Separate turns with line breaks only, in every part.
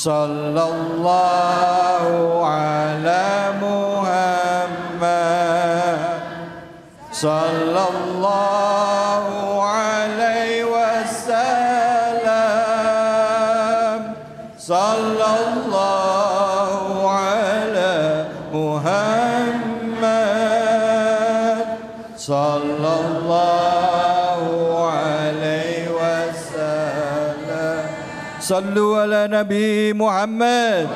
Sallallahu ala Muhammad. Sallallahu alaihi wasallam. Sallallahu ala Muhammad. Sallallahu alaihi wasallam. Sallu ala Nabi Muhammad.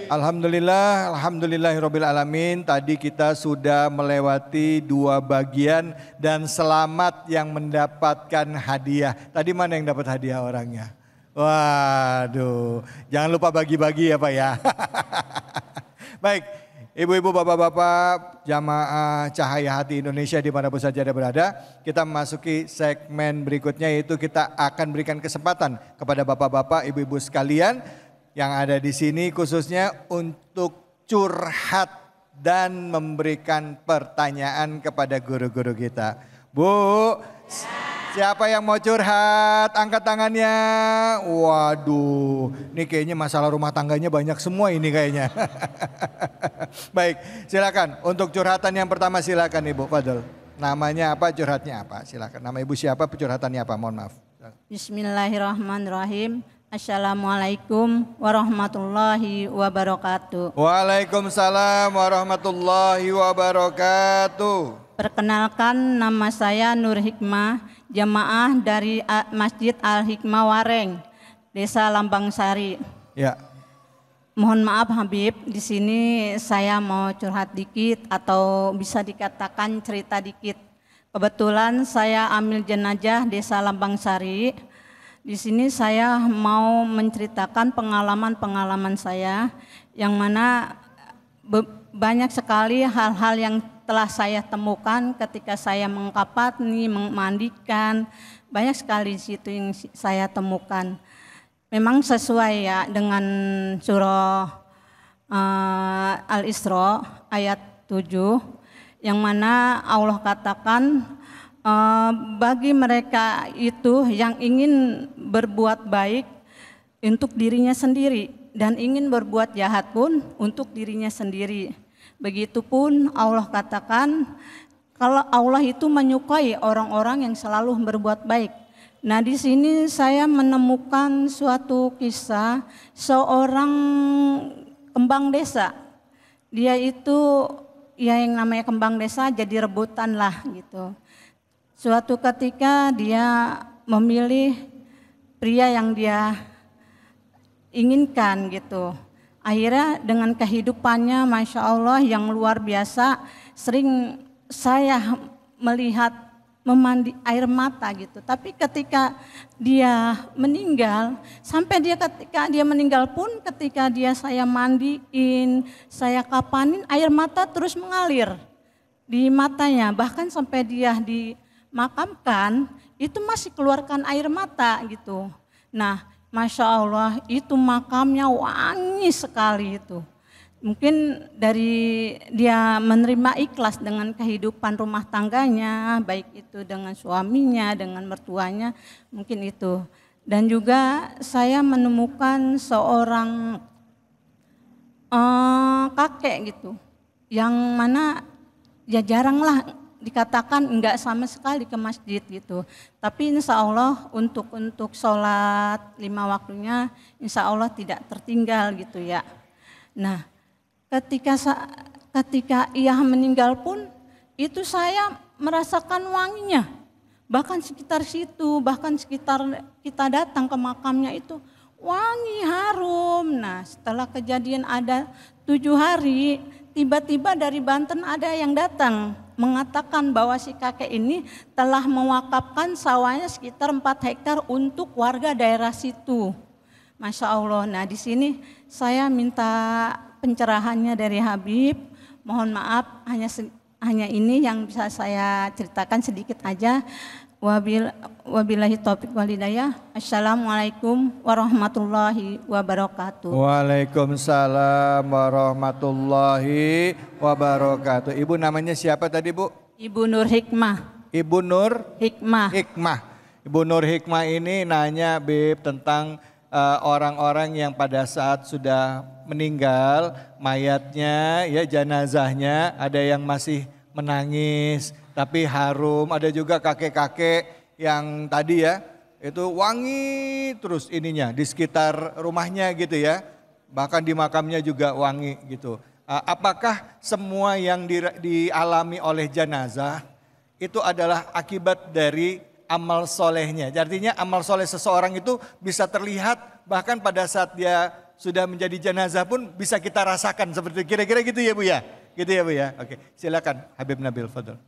Alhamdulillahirabbil alamin. Tadi kita sudah melewati 2 bagian dan selamat yang mendapatkan hadiah. Tadi mana yang dapat hadiah orangnya? Waduh, jangan lupa bagi-bagi ya Pak ya. Baik, ibu-ibu, bapak-bapak, jamaah Cahaya Hati Indonesia dimanapun saja Anda berada. Kita memasuki segmen berikutnya, yaitu kita akan berikan kesempatan kepada bapak-bapak, ibu-ibu sekalian yang ada di sini khususnya untuk curhat dan memberikan pertanyaan kepada guru-guru kita. Bu, siapa yang mau curhat? Angkat tangannya. Waduh, ini kayaknya masalah rumah tangganya banyak semua ini kayaknya. Baik, silakan. Untuk curhatan yang pertama silakan Ibu Fadl. Namanya apa, curhatnya apa? Silakan. Nama Ibu siapa, curhatannya apa? Mohon maaf.
Bismillahirrahmanirrahim. Assalamualaikum warahmatullahi wabarakatuh.
Waalaikumsalam warahmatullahi wabarakatuh.
Perkenalkan, nama saya Nur Hikmah, jamaah dari Masjid Al-Hikmah Wareng, Desa Lambang Sari.
Ya.
Mohon maaf Habib, di sini saya mau curhat dikit atau bisa dikatakan cerita dikit. Kebetulan saya amil jenazah Desa Lambang Sari. Di sini saya mau menceritakan pengalaman-pengalaman saya yang mana banyak sekali hal-hal yang telah saya temukan ketika saya mengkapani, memandikan. Banyak sekali di situ yang saya temukan. Memang sesuai ya dengan surah Al-Isra ayat 7 yang mana Allah katakan, bagi mereka itu yang ingin berbuat baik untuk dirinya sendiri dan ingin berbuat jahat pun untuk dirinya sendiri. Begitupun Allah katakan kalau Allah itu menyukai orang-orang yang selalu berbuat baik. Nah, di sini saya menemukan suatu kisah seorang kembang desa. Dia itu ya yang namanya kembang desa jadi rebutan lah gitu. Suatu ketika dia memilih pria yang dia inginkan gitu. Akhirnya dengan kehidupannya Masya Allah yang luar biasa, sering saya melihat memandi air mata gitu. Tapi ketika dia meninggal, sampai ketika dia meninggal pun ketika saya mandiin, saya kapanin, air mata terus mengalir di matanya. Bahkan sampai dia dimakamkan itu masih keluarkan air mata gitu. Nah, Masya Allah itu makamnya wangi sekali itu. Mungkin dari dia menerima ikhlas dengan kehidupan rumah tangganya, baik itu dengan suaminya, dengan mertuanya, mungkin itu. Dan juga saya menemukan seorang kakek gitu, yang mana ya jaranglah dikatakan enggak sama sekali ke masjid gitu. Tapi insya Allah untuk sholat 5 waktunya insya Allah tidak tertinggal gitu ya. Nah, ketika ia meninggal pun itu saya merasakan wanginya. Bahkan sekitar situ, bahkan sekitar kita datang ke makamnya itu wangi harum. Nah, setelah kejadian ada 7 hari, tiba-tiba dari Banten ada yang datang mengatakan bahwa si kakek ini telah mewakafkan sawahnya sekitar 4 hektar untuk warga daerah situ. Masya Allah. Nah, di sini saya minta pencerahannya dari Habib. Mohon maaf hanya ini yang bisa saya ceritakan sedikit aja. Wabillahi taufiq wal hidayah. Assalamualaikum warahmatullahi wabarakatuh.
Waalaikumsalam warahmatullahi wabarakatuh. Ibu namanya siapa tadi, Bu?
Ibu Nur Hikmah.
Ibu Nur
Hikmah.
Hikmah. Ibu Nur Hikmah ini nanya Beb tentang orang-orang yang pada saat sudah meninggal, mayatnya, ya jenazahnya, ada yang masih menangis, tapi harum. Ada juga kakek-kakek yang tadi ya, itu wangi terus ininya di sekitar rumahnya gitu ya. Bahkan di makamnya juga wangi gitu. Apakah semua yang dialami oleh jenazah itu adalah akibat dari amal solehnya? Artinya amal soleh seseorang itu bisa terlihat bahkan pada saat dia sudah menjadi jenazah pun bisa kita rasakan seperti kira-kira gitu ya Bu ya? Gitu ya Bu ya? Oke, silakan Habib Nabil, fadhol.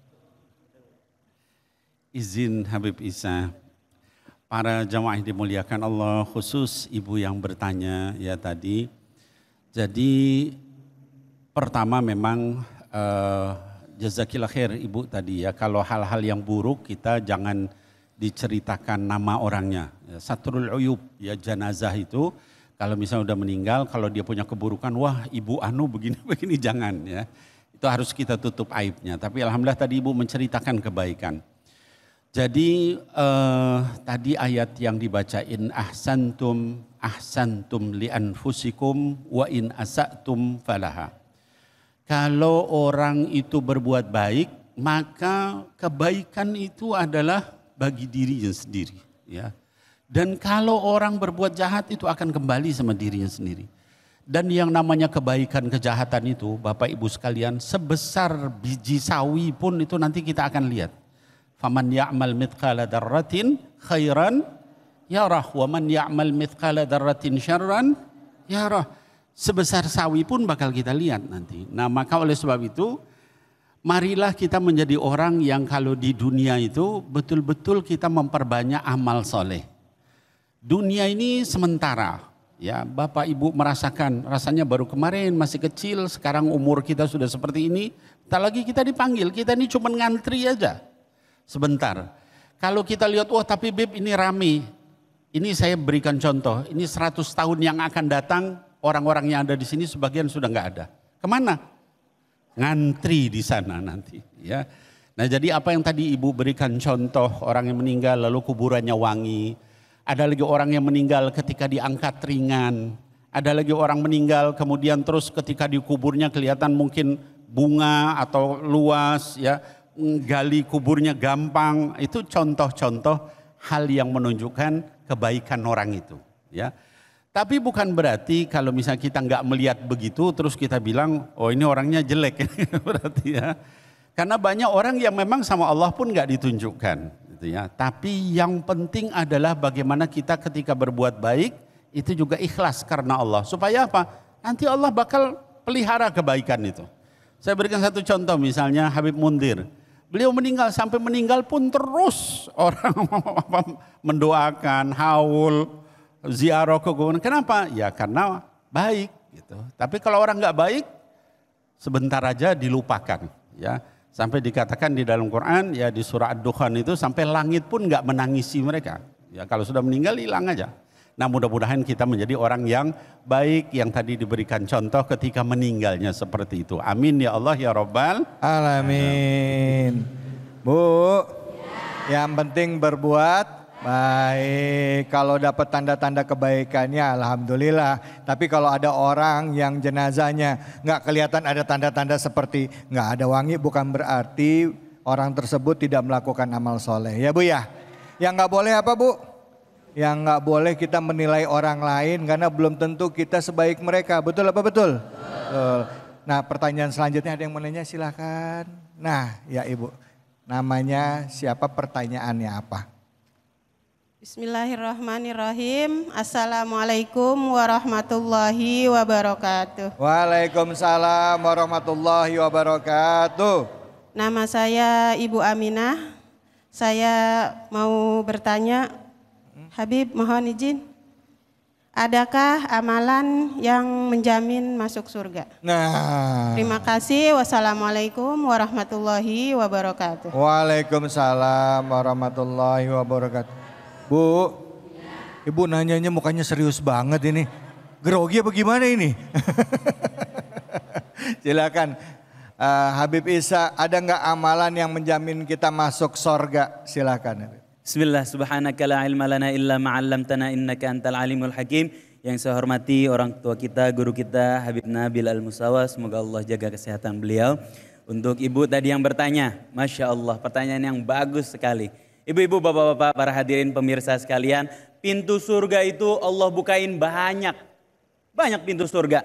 Izin Habib Isa, para jamaah yang dimuliakan Allah, khusus ibu yang bertanya ya tadi. Jadi pertama memang jazakillah khair ibu tadi ya, kalau hal-hal yang buruk kita jangan diceritakan nama orangnya. Ya, satrul uyub ya, jenazah itu kalau misalnya udah meninggal, kalau dia punya keburukan, wah ibu anu begini-begini, jangan ya. Itu harus kita tutup aibnya. Tapi alhamdulillah tadi ibu menceritakan kebaikan. Jadi tadi ayat yang dibacain ahsantum li anfusikum wa in asatum falaha. Kalau orang itu berbuat baik, maka kebaikan itu adalah bagi dirinya sendiri, ya. Dan kalau orang berbuat jahat itu akan kembali sama dirinya sendiri. Dan yang namanya kebaikan kejahatan itu, Bapak Ibu sekalian, sebesar biji sawi pun itu nanti kita akan lihat. Faman ya'mal mithqala dzarratin khairan yarah wa man ya'mal mithqala dzarratin syarran yarah. Sebesar sawi pun bakal kita lihat nanti. Nah, maka oleh sebab itu marilah kita menjadi orang yang kalau di dunia itu betul-betul kita memperbanyak amal soleh. Dunia ini sementara, ya Bapak Ibu merasakan rasanya baru kemarin masih kecil, sekarang umur kita sudah seperti ini. Tak lagi kita dipanggil, kita ini cuma ngantri aja sebentar. Kalau kita lihat, wah tapi Bib ini rame. Ini saya berikan contoh, ini 100 tahun yang akan datang orang-orang yang ada di sini sebagian sudah nggak ada. Kemana? Ngantri di sana nanti, ya. Nah, jadi apa yang tadi Ibu berikan contoh, orang yang meninggal lalu kuburannya wangi. Ada lagi orang yang meninggal ketika diangkat ringan. Ada lagi orang meninggal kemudian terus ketika dikuburnya kelihatan mungkin bunga atau luas, ya. Gali kuburnya gampang. Itu contoh-contoh hal yang menunjukkan kebaikan orang itu, ya. Tapi bukan berarti kalau misalnya kita nggak melihat begitu terus kita bilang, oh ini orangnya jelek, berarti ya. Karena banyak orang yang memang sama Allah pun nggak ditunjukkan, gitu ya. Tapi yang penting adalah bagaimana kita ketika berbuat baik itu juga ikhlas karena Allah. Supaya apa? Nanti Allah bakal pelihara kebaikan itu. Saya berikan satu contoh, misalnya Habib Mundir. Beliau meninggal, sampai meninggal pun terus orang mendoakan, haul, ziarah ke kuburan. Kenapa? Ya karena baik gitu. Tapi kalau orang nggak baik, sebentar aja dilupakan, ya. Sampai dikatakan di dalam Quran, ya di surah Ad-Dukhan itu sampai langit pun nggak menangisi mereka. Ya kalau sudah meninggal hilang aja. Nah, mudah-mudahan kita menjadi orang yang baik yang tadi diberikan contoh ketika meninggalnya seperti itu. Amin ya Allah ya Rabbal
alamin. Bu, yang penting berbuat baik. Kalau dapat tanda-tanda kebaikannya alhamdulillah. Tapi kalau ada orang yang jenazahnya nggak kelihatan ada tanda-tanda seperti nggak ada wangi, bukan berarti orang tersebut tidak melakukan amal soleh. Ya Bu ya. Yang nggak boleh apa Bu? Yang nggak boleh kita menilai orang lain karena belum tentu kita sebaik mereka. Betul apa betul? Betul. Nah, pertanyaan selanjutnya ada yang mau nanya, silakan. Nah ya Ibu, namanya siapa, pertanyaannya apa?
Bismillahirrahmanirrahim. Assalamualaikum warahmatullahi wabarakatuh.
Waalaikumsalam warahmatullahi wabarakatuh.
Nama saya Ibu Aminah. Saya mau bertanya, Habib mohon izin. Adakah amalan yang menjamin masuk surga?
Nah.
Terima kasih. Wassalamualaikum warahmatullahi wabarakatuh.
Waalaikumsalam warahmatullahi wabarakatuh. Bu, Ibu nanyanya mukanya serius banget ini. Grogi apa gimana ini? Silakan. Habib Isa, ada nggak amalan yang menjamin kita masuk surga? Silakan.
Bismillah, subhanaka la ilma lana illa ma'allamtana innaka antal alimul hakim. Yang saya hormati orang tua kita, guru kita Habib Nabil Al-Musawa, semoga Allah jaga kesehatan beliau. Untuk ibu tadi yang bertanya, Masya Allah, pertanyaan yang bagus sekali. Ibu-ibu, bapak-bapak, para hadirin pemirsa sekalian, pintu surga itu Allah bukain banyak. Banyak pintu surga.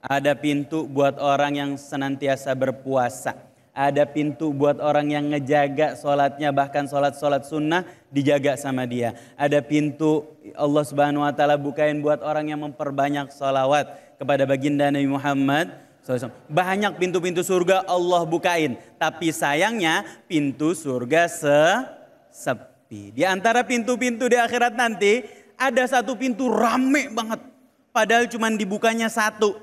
Ada pintu buat orang yang senantiasa berpuasa. Ada pintu buat orang yang ngejaga sholatnya, bahkan sholat sunnah dijaga sama dia. Ada pintu Allah Subhanahu Wa Taala bukain buat orang yang memperbanyak sholawat kepada baginda Nabi Muhammad SAW. Banyak pintu-pintu surga Allah bukain. Tapi sayangnya pintu surga sepi. Di antara pintu-pintu di akhirat nanti ada satu pintu rame banget. Padahal cuma dibukanya satu.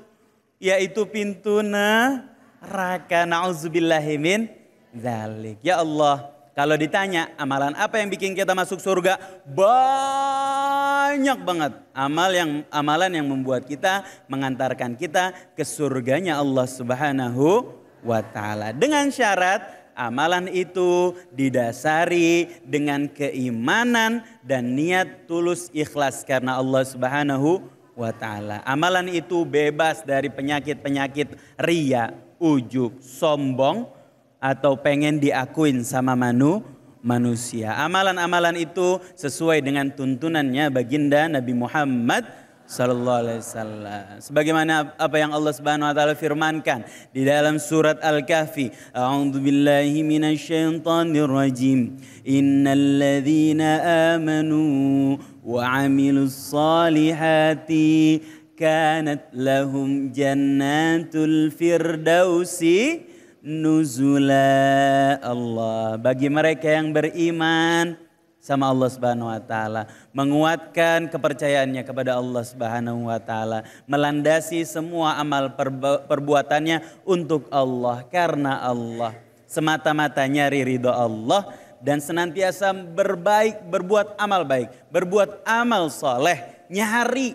Yaitu pintu neraka, na'udzubillahi min dzalik. Ya Allah, kalau ditanya amalan apa yang bikin kita masuk surga? Banyak banget amalan yang membuat kita, mengantarkan kita ke surganya Allah Subhanahu wa Ta'ala. Dengan syarat amalan itu didasari dengan keimanan dan niat tulus ikhlas karena Allah Subhanahu wa Ta'ala. Amalan itu bebas dari penyakit-penyakit riya, ujub, sombong, atau pengen diakuin sama manusia. Amalan-amalan itu sesuai dengan tuntunannya baginda Nabi Muhammad sallallahu alaihi wasallam. Sebagaimana apa yang Allah Subhanahu wa taala firmankan di dalam surat Al-Kahfi, a'udzubillahi minasyaitonir rajim. Innalladzina amanu wa 'amilus solihati kanat lahum jannatul firdausi nuzula. Allah, bagi mereka yang beriman sama Allah Subhanahu wa taala, menguatkan kepercayaannya kepada Allah Subhanahu wa taala, melandasi semua amal perbuatannya untuk Allah, karena Allah, semata-mata nyari ridho Allah dan senantiasa berbuat amal baik, berbuat amal soleh. Nyari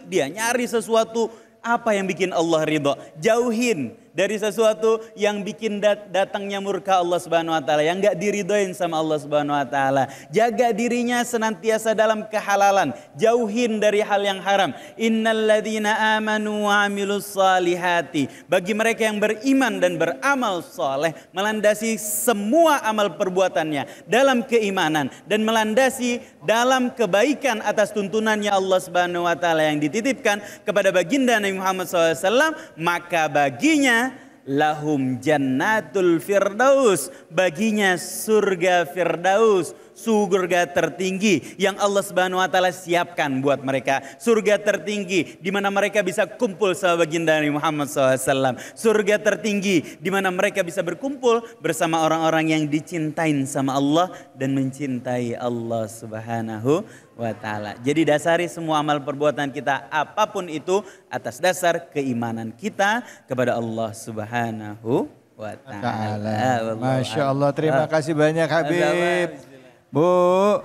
sesuatu apa yang bikin Allah ridho. Jauhin dari sesuatu yang bikin datangnya murka Allah Subhanahu wa taala, yang enggak diridhoin sama Allah Subhanahu wa taala. Jaga dirinya senantiasa dalam kehalalan, jauhin dari hal yang haram. Innalladzina amanu wa 'amilus solihati, bagi mereka yang beriman dan beramal soleh, melandasi semua amal perbuatannya dalam keimanan dan melandasi dalam kebaikan atas tuntunannya Allah Subhanahu wa taala yang dititipkan kepada baginda Nabi Muhammad SAW, maka baginya lahum jannatul firdaus, baginya surga firdaus, surga tertinggi yang Allah Subhanahu wa taala siapkan buat mereka. Surga tertinggi di mana mereka bisa kumpul sama baginda Nabi Muhammad SAW. Surga tertinggi di mana mereka bisa berkumpul bersama orang-orang yang dicintain sama Allah dan mencintai Allah Subhanahu wa taala. Jadi dasari semua amal perbuatan kita apapun itu atas dasar keimanan kita kepada Allah Subhanahu wa taala.
Masya Allah, terima kasih banyak Habib. Bu,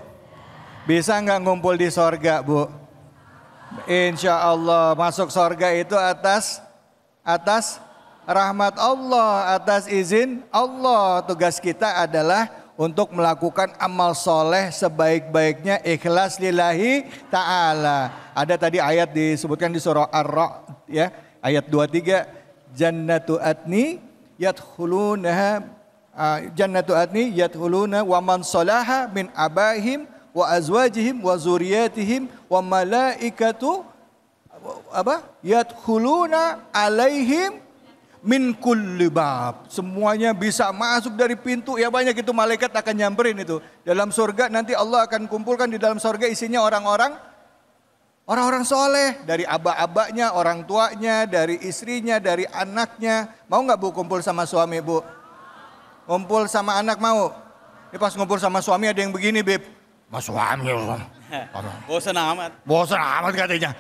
bisa nggak ngumpul di sorga, Bu? Insya Allah masuk sorga itu atas rahmat Allah, atas izin Allah. Tugas kita adalah untuk melakukan amal soleh sebaik-baiknya, ikhlas lillahi ta'ala. Ada tadi ayat disebutkan di surah Ar-Ra'd ya, ayat 23, jannatu adni yadkhulunaha wa man salaha min abaihim wa azwajihim wa zuriyatihim wa malaikatu yadkhuluna alaihim min kulli bab. Semuanya bisa masuk dari pintu. Ya banyak itu malaikat akan nyamperin itu. Dalam surga nanti Allah akan kumpulkan di dalam surga isinya orang-orang soleh. Dari aba-abanya, orang tuanya, dari istrinya, dari anaknya. Mau gak Bu kumpul sama suami Bu? Ngumpul sama anak mau? Ini pas ngumpul sama suami ada yang begini Beb. Mas suami bosan amat katanya.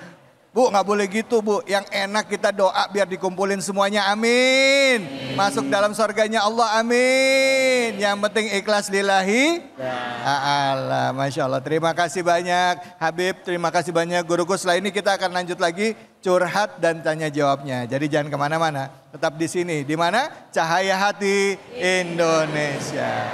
Bu gak boleh gitu Bu, yang enak kita doa biar dikumpulin semuanya, amin. Masuk dalam surganya Allah, amin. Yang penting ikhlas lillahi ta'ala. Masya Allah, terima kasih banyak Habib, terima kasih banyak guruku. Setelah ini kita akan lanjut lagi curhat dan tanya jawabnya. Jadi jangan kemana-mana, tetap di sini. Di mana? Cahaya Hati Indonesia.